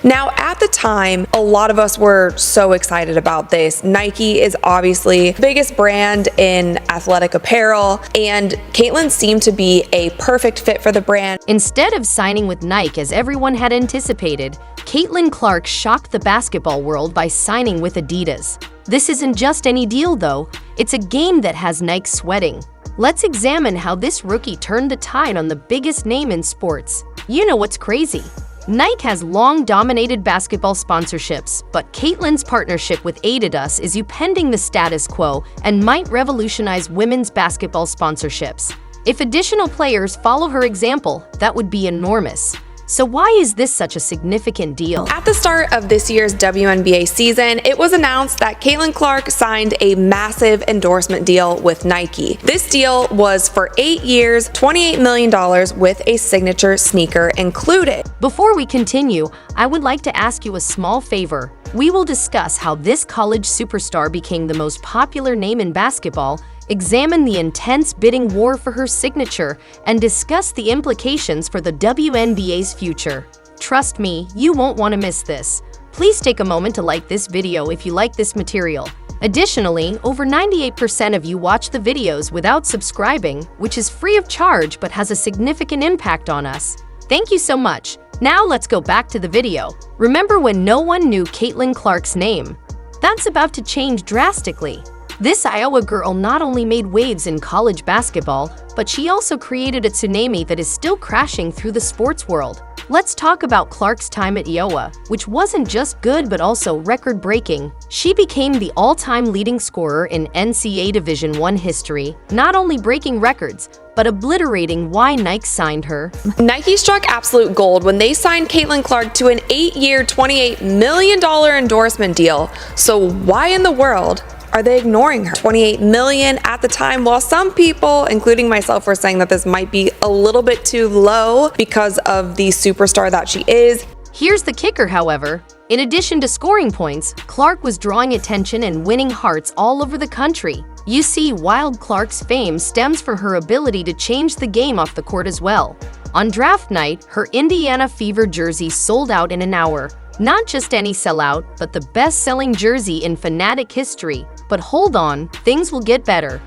Now, at the time, a lot of us were so excited about this. Nike is obviously the biggest brand in athletic apparel, and Caitlyn seemed to be a perfect fit for the brand. Instead of signing with Nike as everyone had anticipated, Caitlin Clark shocked the basketball world by signing with Adidas. This isn't just any deal though, it's a game that has Nike sweating. Let's examine how this rookie turned the tide on the biggest name in sports. You know what's crazy? Nike has long dominated basketball sponsorships, but Caitlyn's partnership with Adidas is upending the status quo and might revolutionize women's basketball sponsorships. If additional players follow her example, that would be enormous. So why is this such a significant deal? At the start of this year's WNBA season, it was announced that Caitlyn Clark signed a massive endorsement deal with Nike. This deal was for 8 years, $28 million with a signature sneaker included. Before we continue, I would like to ask you a small favor. We will discuss how this college superstar became the most popular name in basketball, examine the intense bidding war for her signature, and discuss the implications for the WNBA's future. Trust me, you won't want to miss this. Please take a moment to like this video if you like this material. Additionally, over 98% of you watch the videos without subscribing, which is free of charge but has a significant impact on us. Thank you so much. Now let's go back to the video. Remember when no one knew Caitlyn Clark's name? That's about to change drastically. This Iowa girl not only made waves in college basketball, but she also created a tsunami that is still crashing through the sports world. Let's talk about Clark's time at Iowa, which wasn't just good but also record-breaking. She became the all-time leading scorer in NCAA Division I history, not only breaking records, but obliterating why Nike signed her. Nike struck absolute gold when they signed Caitlyn Clark to an 8-year, $28 million endorsement deal. So why in the world are they ignoring her? $28 million at the time, while some people, including myself, were saying that this might be a little bit too low because of the superstar that she is. Here's the kicker, however. In addition to scoring points, Clark was drawing attention and winning hearts all over the country. You see, Wild Clark's fame stems from her ability to change the game off the court as well. On draft night, her Indiana Fever jersey sold out in an hour. Not just any sellout, but the best-selling jersey in Fanatic history. But hold on, things will get better.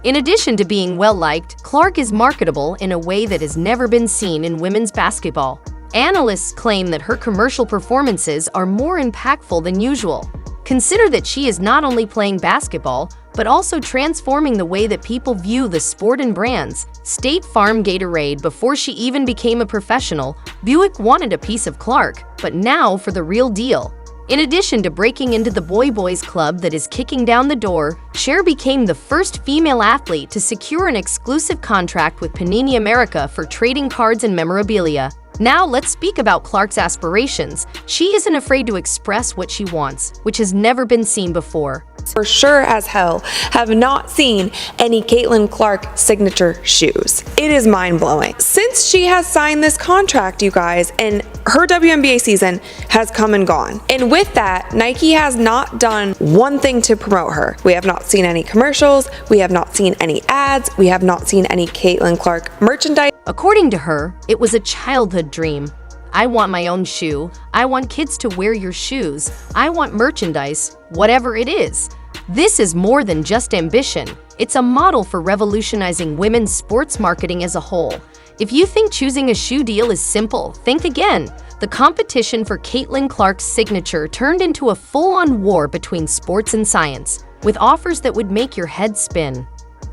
In addition to being well-liked, Clark is marketable in a way that has never been seen in women's basketball. Analysts claim that her commercial performances are more impactful than usual. Consider that she is not only playing basketball, but also transforming the way that people view the sport and brands. State Farm Gatorade, before she even became a professional, Buick wanted a piece of Clark, but now for the real deal. In addition to breaking into the boys club that is kicking down the door, Cher became the first female athlete to secure an exclusive contract with Panini America for trading cards and memorabilia. Now let's speak about Clark's aspirations. She isn't afraid to express what she wants, which has never been seen before. For sure as hell have not seen any Caitlyn Clark signature shoes. It is mind-blowing. Since she has signed this contract, you guys, and her WNBA season has come and gone. And with that, Nike has not done one thing to promote her. We have not seen any commercials, we have not seen any ads, we have not seen any Caitlyn Clark merchandise. According to her, it was a childhood dream. I want my own shoe. I want kids to wear your shoes. I want merchandise, whatever it is. This is more than just ambition. It's a model for revolutionizing women's sports marketing as a whole. If you think choosing a shoe deal is simple, think again. The competition for Caitlyn Clark's signature turned into a full-on war between sports and science, with offers that would make your head spin.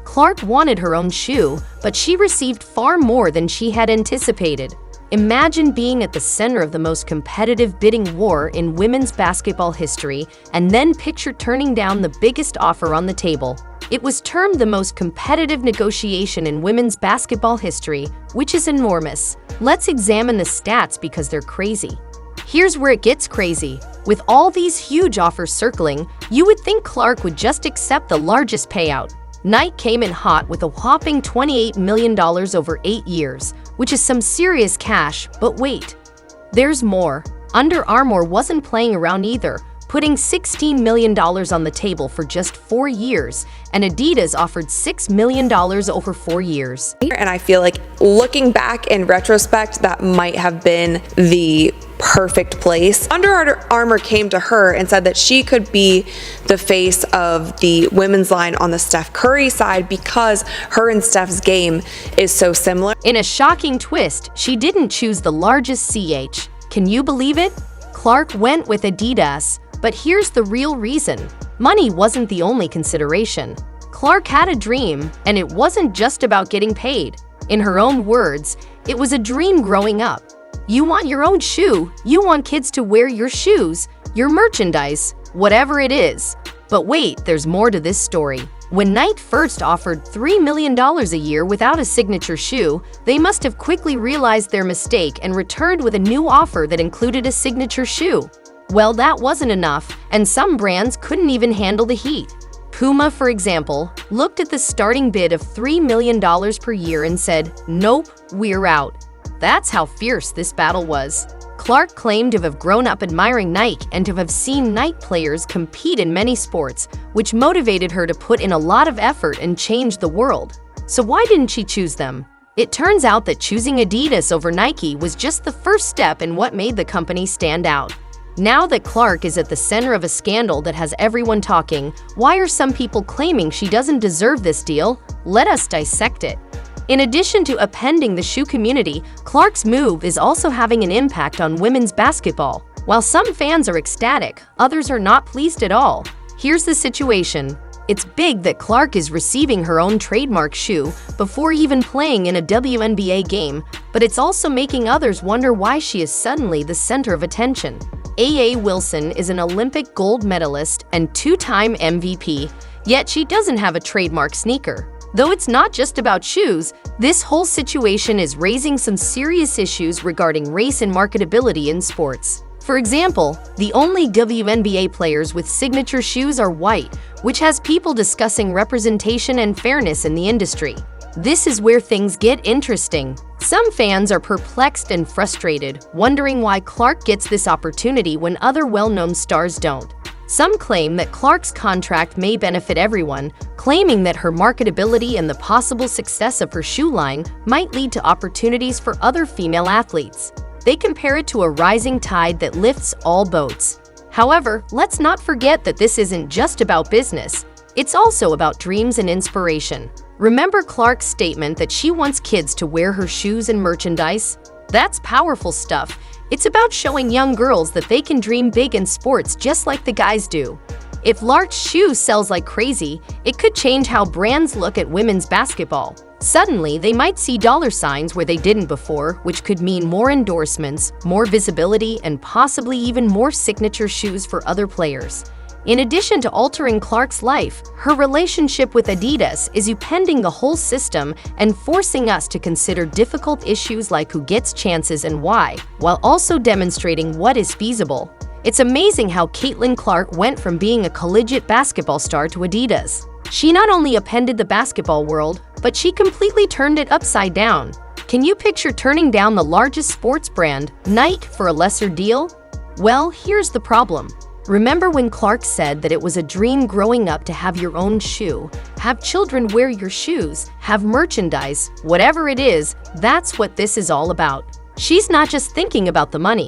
Clark wanted her own shoe, but she received far more than she had anticipated. Imagine being at the center of the most competitive bidding war in women's basketball history, and then picture turning down the biggest offer on the table. It was termed the most competitive negotiation in women's basketball history, which is enormous. Let's examine the stats because they're crazy. Here's where it gets crazy. With all these huge offers circling, you would think Clark would just accept the largest payout. Nike came in hot with a whopping $28 million over 8 years, which is some serious cash, but wait. There's more. Under Armour wasn't playing around either, putting $16 million on the table for just 4 years, and Adidas offered $6 million over 4 years. And I feel like looking back in retrospect, that might have been the perfect place. Under Armour came to her and said that she could be the face of the women's line on the Steph Curry side because her and Steph's game is so similar. In a shocking twist, she didn't choose the largest CH. Can you believe it? Clark went with Adidas, but here's the real reason. Money wasn't the only consideration. Clark had a dream, and it wasn't just about getting paid. In her own words, it was a dream growing up. You want your own shoe, you want kids to wear your shoes, your merchandise, whatever it is. But wait, there's more to this story. When Nike first offered $3 million a year without a signature shoe, they must have quickly realized their mistake and returned with a new offer that included a signature shoe. Well, that wasn't enough, and some brands couldn't even handle the heat. Puma, for example, looked at the starting bid of $3 million per year and said, "Nope, we're out." That's how fierce this battle was. Clark claimed to have grown up admiring Nike and to have seen Nike players compete in many sports, which motivated her to put in a lot of effort and change the world. So why didn't she choose them? It turns out that choosing Adidas over Nike was just the first step in what made the company stand out. Now that Clark is at the center of a scandal that has everyone talking, why are some people claiming she doesn't deserve this deal? Let us dissect it. In addition to upending the shoe community, Clark's move is also having an impact on women's basketball. While some fans are ecstatic, others are not pleased at all. Here's the situation. It's big that Clark is receiving her own trademark shoe before even playing in a WNBA game, but it's also making others wonder why she is suddenly the center of attention. A.A. Wilson is an Olympic gold medalist and 2-time MVP, yet she doesn't have a trademark sneaker. Though it's not just about shoes, this whole situation is raising some serious issues regarding race and marketability in sports. For example, the only WNBA players with signature shoes are white, which has people discussing representation and fairness in the industry. This is where things get interesting. Some fans are perplexed and frustrated, wondering why Clark gets this opportunity when other well-known stars don't. Some claim that Clark's contract may benefit everyone, claiming that her marketability and the possible success of her shoe line might lead to opportunities for other female athletes. They compare it to a rising tide that lifts all boats. However, let's not forget that this isn't just about business. It's also about dreams and inspiration. Remember Clark's statement that she wants kids to wear her shoes and merchandise? That's powerful stuff. It's about showing young girls that they can dream big in sports just like the guys do. If Clark's shoe sells like crazy, it could change how brands look at women's basketball. Suddenly, they might see dollar signs where they didn't before, which could mean more endorsements, more visibility, and possibly even more signature shoes for other players. In addition to altering Clark's life, her relationship with Adidas is upending the whole system and forcing us to consider difficult issues like who gets chances and why, while also demonstrating what is feasible. It's amazing how Caitlin Clark went from being a collegiate basketball star to Adidas. She not only upended the basketball world, but she completely turned it upside down. Can you picture turning down the largest sports brand, Nike, for a lesser deal? Well, here's the problem. Remember when Clark said that it was a dream growing up to have your own shoe, have children wear your shoes, have merchandise, whatever it is, that's what this is all about. She's not just thinking about the money.